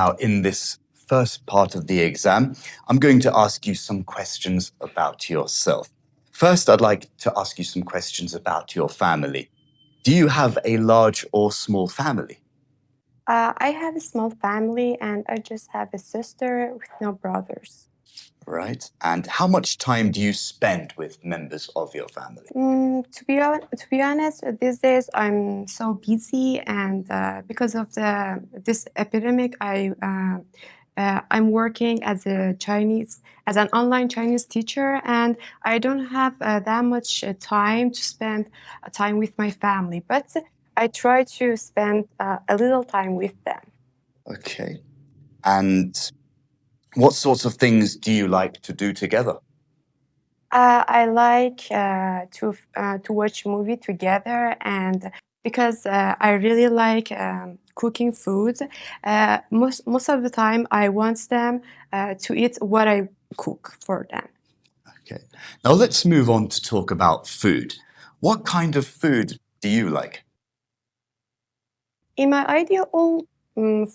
Now, in this first part of the exam, I'm going to ask you some questions about yourself. First, I'd like to ask you some questions about your family. Do you have a large or small family? I have a small family and I just have a sister with no brothers. Right. And how much time do you spend with members of your family? To be honest, these days I'm so busy, and because of this epidemic, I'm working as an online Chinese teacher, and I don't have that much time to spend time with my family. But I try to spend a little time with them. Okay. And what sorts of things do you like to do together? I like to watch movie together, and because I really like cooking food, most of the time I want them to eat what I cook for them. Okay. Now let's move on to talk about food. What kind of food do you like? In my idea, all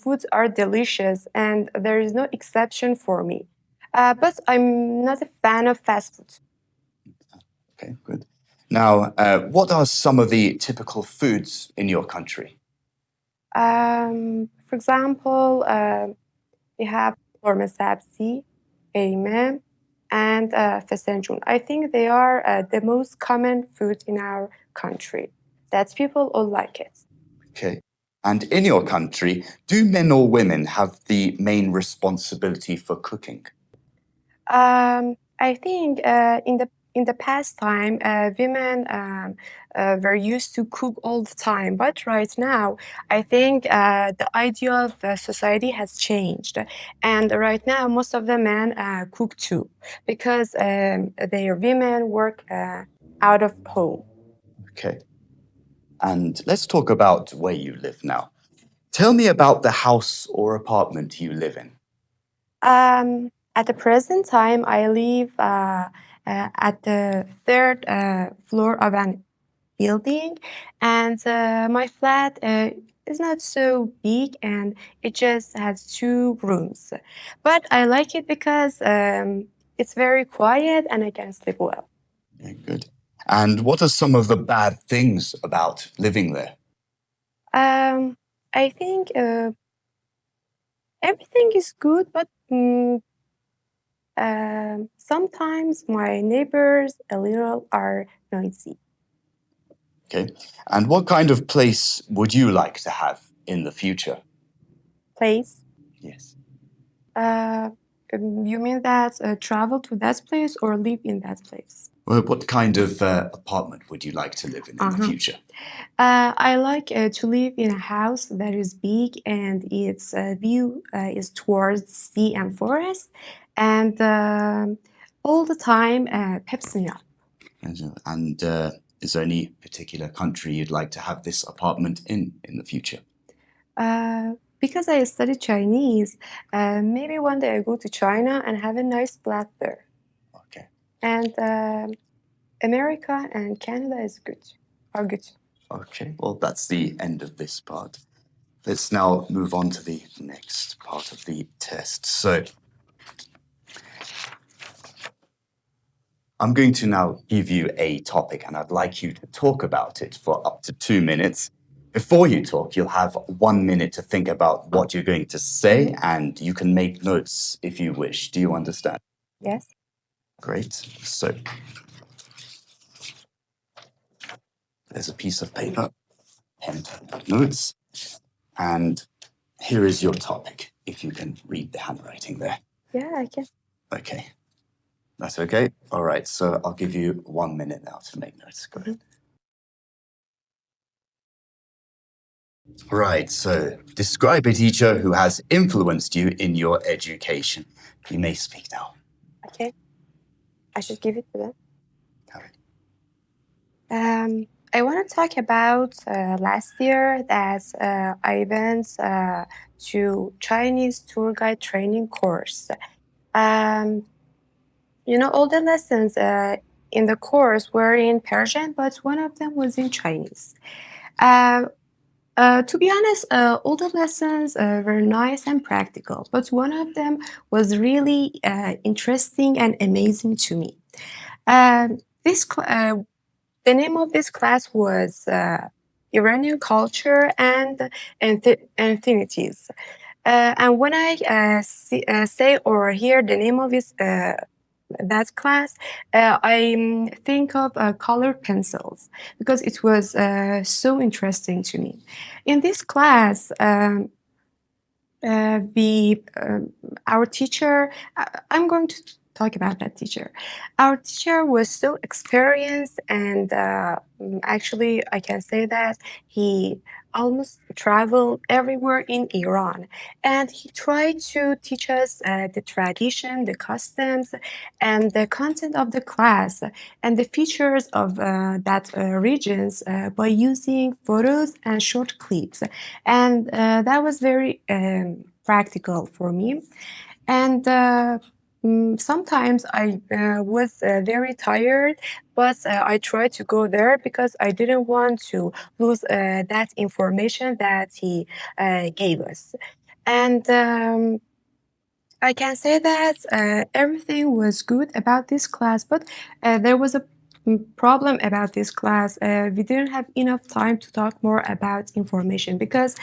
foods are delicious, and there is no exception for me. But I'm not a fan of fast food. Okay, good. Now, what are some of the typical foods in your country? For example, we have Orma Sabzi, Amen, and Fesenjun. I think they are the most common food in our country. That people all like it. Okay. And in your country, do men or women have the main responsibility for cooking? I think in the past time, women were used to cook all the time, but right now, I think the idea of society has changed, and right now, most of the men cook too, because their women work out of home. Okay. And let's talk about where you live now. Tell me about the house or apartment you live in. At the present time, I live at the third floor of an building, and my flat is not so big, and it just has two rooms. But I like it because it's very quiet and I can sleep well. Okay, good. And what are some of the bad things about living there? Um, I think everything is good, but sometimes my neighbors a little are noisy. Okay. And what kind of place would you like to have in the future? Place. Yes. Uh, you mean that travel to that place or live in that place? Well, what kind of apartment would you like to live in the future? I like to live in a house that is big and its view is towards the sea and forest, and all the time peps me up. And is there any particular country you'd like to have this apartment in the future? Because I study Chinese, maybe one day I go to China and have a nice flat there. Okay. And America and Canada are good. Okay. Well, that's the end of this part. Let's now move on to the next part of the test. So I'm going to now give you a topic, and I'd like you to talk about it for up to 2 minutes. Before you talk, you'll have 1 minute to think about what you're going to say, and you can make notes if you wish. Do you understand? Yes. Great. So there's a piece of paper, pen to notes, and here is your topic, if you can read the handwriting there. Yeah, I can. Okay. That's okay? All right, so I'll give you 1 minute now to make notes. Go ahead. Right, so describe a teacher who has influenced you in your education. You may speak now. Okay. I should give it to them. All right. I want to talk about last year that I went to Chinese tour guide training course. Um, all the lessons in the course were in Persian, but one of them was in Chinese. Uh, To be honest, all the lessons were nice and practical, but one of them was really interesting and amazing to me. This the name of this class was Iranian culture and infinities. And when I say or hear the name of that class, I think of colored pencils because it was so interesting to me. In this class, the our teacher, I'm going to talk about that teacher. Our teacher was so experienced, and actually, I can say that he almost traveled everywhere in Iran, and he tried to teach us the tradition, the customs, and the content of the class, and the features of that regions by using photos and short clips, and that was very practical for me. And sometimes I was very tired, but I tried to go there because I didn't want to lose that information that he gave us. And I can say that everything was good about this class, but there was a problem about this class. We didn't have enough time to talk more about information because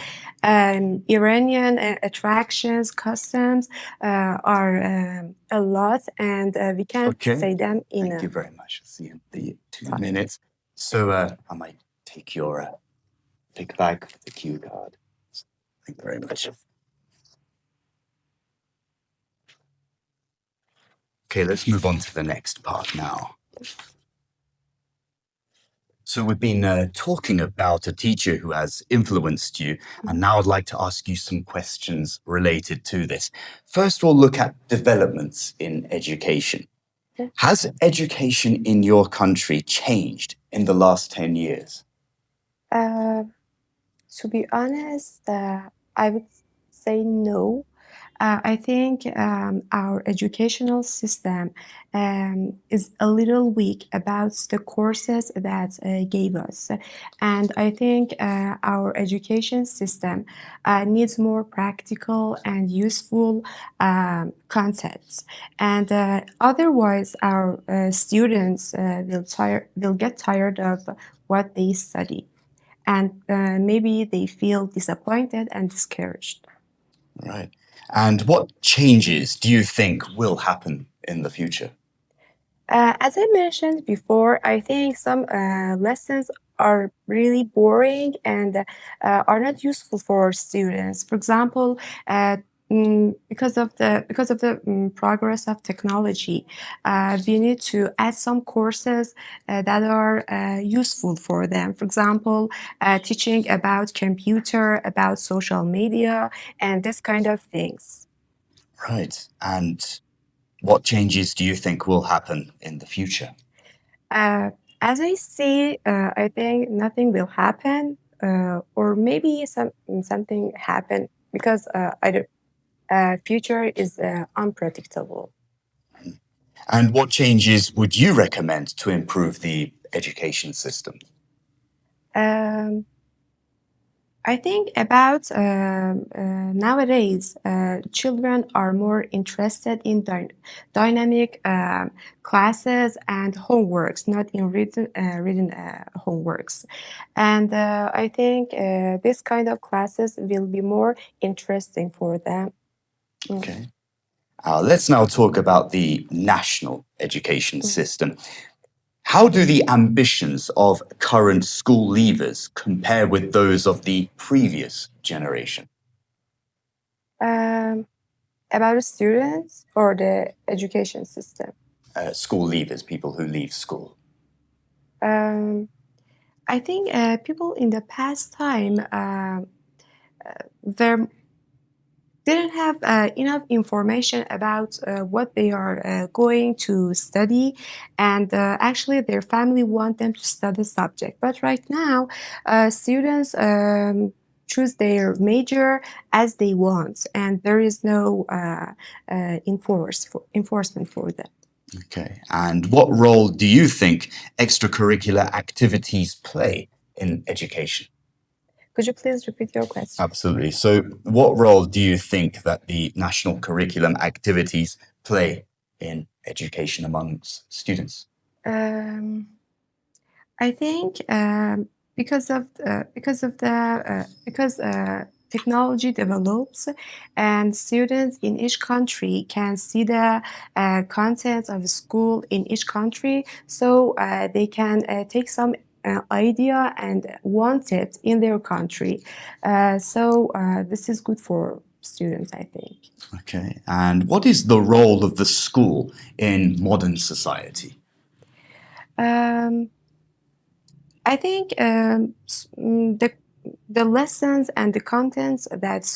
Iranian attractions, customs are a lot, and we can't Okay. say them in Thank a you very much. See you in the 2 time. minutes. So I might take your pick bag, the cue card. Thank you very much. Okay, let's move on to the next part now. So we've been talking about a teacher who has influenced you, and now I'd like to ask you some questions related to this. First, we'll look at developments in education. Okay. Has education in your country changed in the last 10 years? To be honest, I would say no. I think our educational system is a little weak about the courses that gave us, and I think our education system needs more practical and useful concepts. And otherwise, our students will get tired of what they study, and maybe they feel disappointed and discouraged. Right. And what changes do you think will happen in the future? As I mentioned before, I think some lessons are really boring and are not useful for students. For example, because of the progress of technology, we need to add some courses that are useful for them. For example, teaching about computer, about social media, and this kind of things. Right. And what changes do you think will happen in the future? As I see, I think nothing will happen, or maybe something happen because I don't, future is unpredictable. And what changes would you recommend to improve the education system? Um, I think about nowadays, children are more interested in dynamic classes and homeworks, not in written homeworks. And I think this kind of classes will be more interesting for them. Okay. Let's now talk about the national education system. How do the ambitions of current school leavers compare with those of the previous generation? Um, about the students or the education system. School leavers, people who leave school. Um, I think people in the past time there didn't have enough information about what they are going to study, and actually their family want them to study subject. But right now, students choose their major as they want, and there is no enforcement for them. Okay. And what role do you think extracurricular activities play in education? Could you please repeat your question? Absolutely. So, what role do you think that the national curriculum activities play in education amongst students? Um, I think because technology develops and students in each country can see the contents of the school in each country, so they can take some idea and want it in their country. So this is good for students, I think. Okay. And what is the role of the school in modern society? Um, I think the lessons and the contents that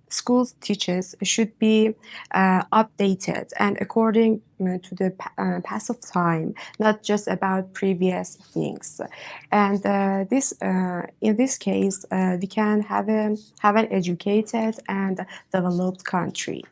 schools teaches should be updated and according to the pass of time, not just about previous things. And this in this case, we can have an educated and developed country.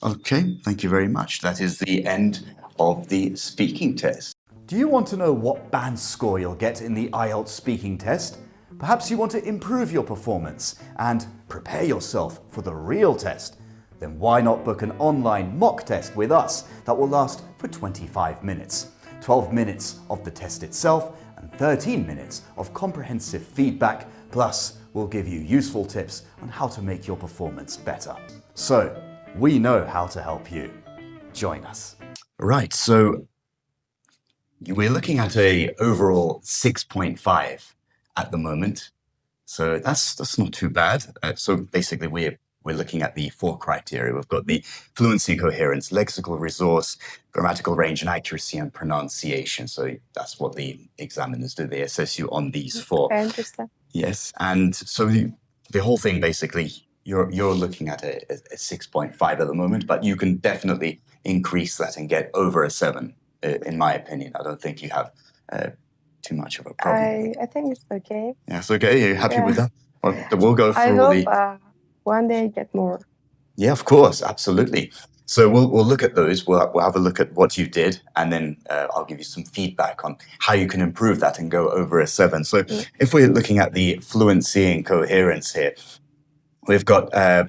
Okay, thank you very much. That is the end of the speaking test. Do you want to know what band score you'll get in the IELTS speaking test? Perhaps you want to improve your performance and prepare yourself for the real test? Then why not book an online mock test with us that will last for 25 minutes? 12 minutes of the test itself and 13 minutes of comprehensive feedback, plus we'll give you useful tips on how to make your performance better. So, we know how to help you. Join us. Right, so we're looking at a overall 6.5 at the moment. So that's not too bad. So basically we're looking at the 4 criteria. We've got the fluency, coherence, lexical resource, grammatical range and accuracy, and pronunciation. So that's what the examiners do. They assess you on these 4. I understand. Yes, and so the whole thing basically, you're looking at a 6.5 at the moment, but you can definitely increase that and get over a 7. In my opinion, I don't think you have too much of a problem. I think it's okay. Yeah, it's okay. You're happy with that? Well, we'll go I through hope one day get more. Yeah, of course, absolutely. So we'll look at those. We'll have a look at what you did, and then I'll give you some feedback on how you can improve that and go over a 7. So if we're looking at the fluency and coherence here, we've got I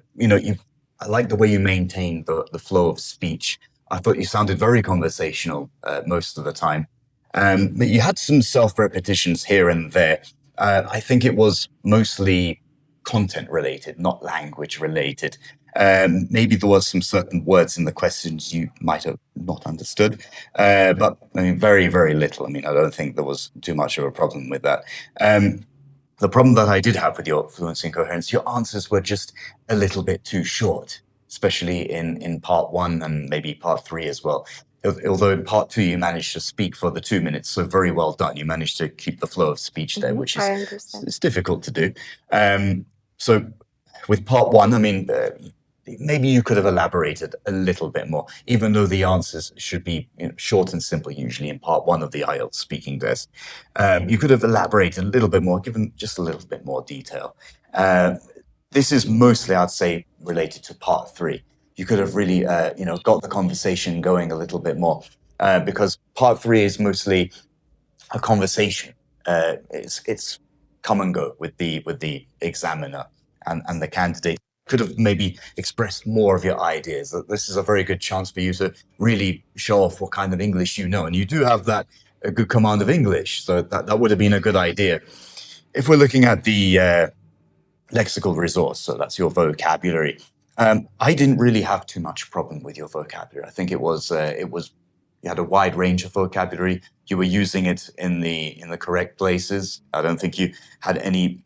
like the way you maintain the flow of speech. I thought you sounded very conversational most of the time. But you had some self-repetitions here and there. I think it was mostly content-related, not language-related. Maybe there was some certain words in the questions you might have not understood. But, I mean, very, very little. I mean, I don't think there was too much of a problem with that. The problem that I did have with your fluency and coherence, your answers were just a little bit too short, especially in part 1 and maybe part 3 as well. Although in part 2 you managed to speak for the 2 minutes, so very well done. You managed to keep the flow of speech there, which I is understand. it's difficult to do. So with part 1, I mean, maybe you could have elaborated a little bit more, even though the answers should be short and simple usually in part 1 of the IELTS speaking test. You could have elaborated a little bit more, given just a little bit more detail. This is mostly, I'd say, related to part 3. You could have really, got the conversation going a little bit more, because part 3 is mostly a conversation. It's come and go with the examiner and the candidate. Could have maybe expressed more of your ideas. This is a very good chance for you to really show off what kind of English you know, and you do have a good command of English, so that would have been a good idea. If we're looking at the lexical resource, so that's your vocabulary. I didn't really have too much problem with your vocabulary. I think it was you had a wide range of vocabulary. You were using it in the correct places. I don't think you had any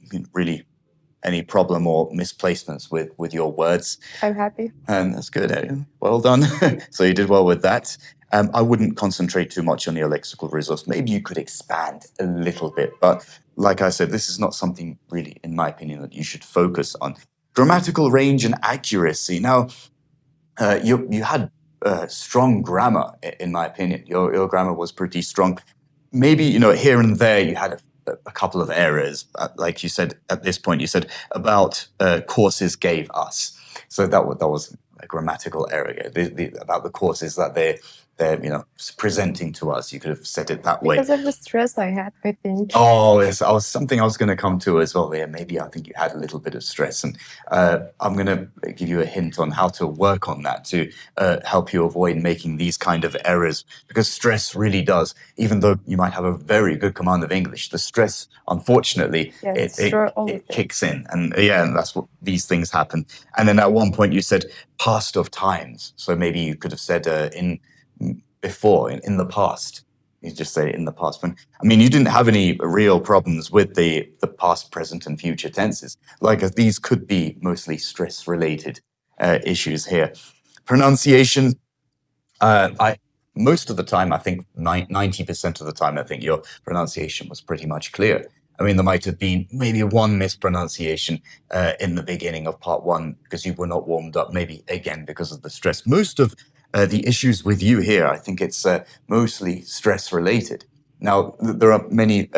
problem or misplacements with your words. I'm happy. That's good. Well done. So you did well with that. I wouldn't concentrate too much on your lexical resource. Maybe you could expand a little bit, but like I said, this is not something really, in my opinion, that you should focus on. Grammatical range and accuracy. Now, you had strong grammar, in my opinion. Your grammar was pretty strong. Maybe, here and there you had a couple of errors. Like you said, at this point, you said about courses gave us. So that was a grammatical error about the courses that they're presenting to us. You could have said it that way. Because of the stress I had, I think. Oh, yes, something I was going to come to as well. Yeah, maybe I think you had a little bit of stress, and I'm going to give you a hint on how to work on that to help you avoid making these kind of errors. Because stress really does, even though you might have a very good command of English, the stress, unfortunately, Yes, it sure, all of it. kicks in, and and that's what these things happen. And then at one point you said past of times, so maybe you could have said before in the past. You just say in the past. You didn't have any real problems with the past, present, and future tenses. These could be mostly stress-related issues here. Pronunciation, most of the time, I think 90% of the time, I think your pronunciation was pretty much clear. There might have been maybe one mispronunciation in the beginning of part one because you were not warmed up, maybe again because of the stress. Most of the issues with you here, I think it's mostly stress related. Now, there are many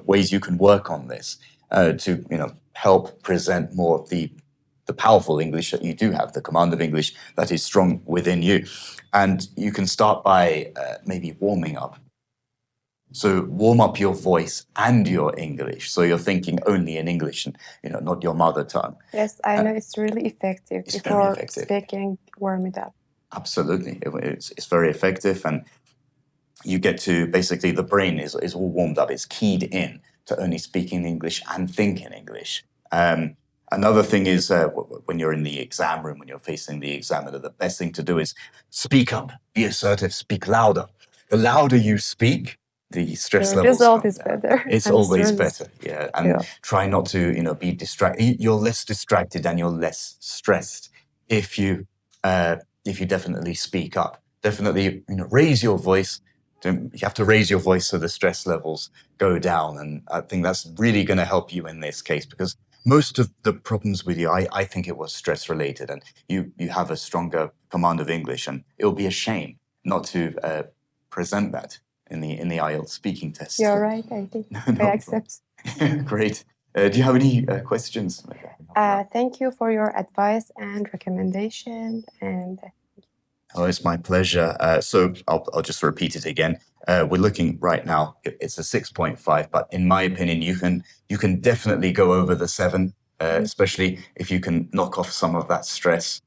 ways you can work on this to help present more of the powerful English that you do have, the command of English that is strong within you. And you can start by maybe warming up. So warm up your voice and your English. So you're thinking only in English and not your mother tongue. Yes, I know it's really effective before speaking, warm it up. Absolutely. It's very effective, and you get to basically the brain is all warmed up. It's keyed in to only speaking English and thinking English. Another thing is when you're in the exam room, when you're facing the examiner, the best thing to do is speak up, be assertive, speak louder. The louder you speak, the stress levels result is better. It's always better, yeah. And try not to, be distracted. You're less distracted and you're less stressed if you definitely speak up. Definitely, raise your voice. You have to raise your voice so the stress levels go down, and I think that's really going to help you in this case because most of the problems with you, I think it was stress related, and you have a stronger command of English, and it will be a shame not to present that in the IELTS speaking test. You're right, I think. I accept. Great. Do you have any questions? Thank you for your advice and recommendation. And oh, it's my pleasure. So I'll just repeat it again. We're looking right now. It's a 6.5, but in my opinion, you can definitely go over the 7, especially if you can knock off some of that stress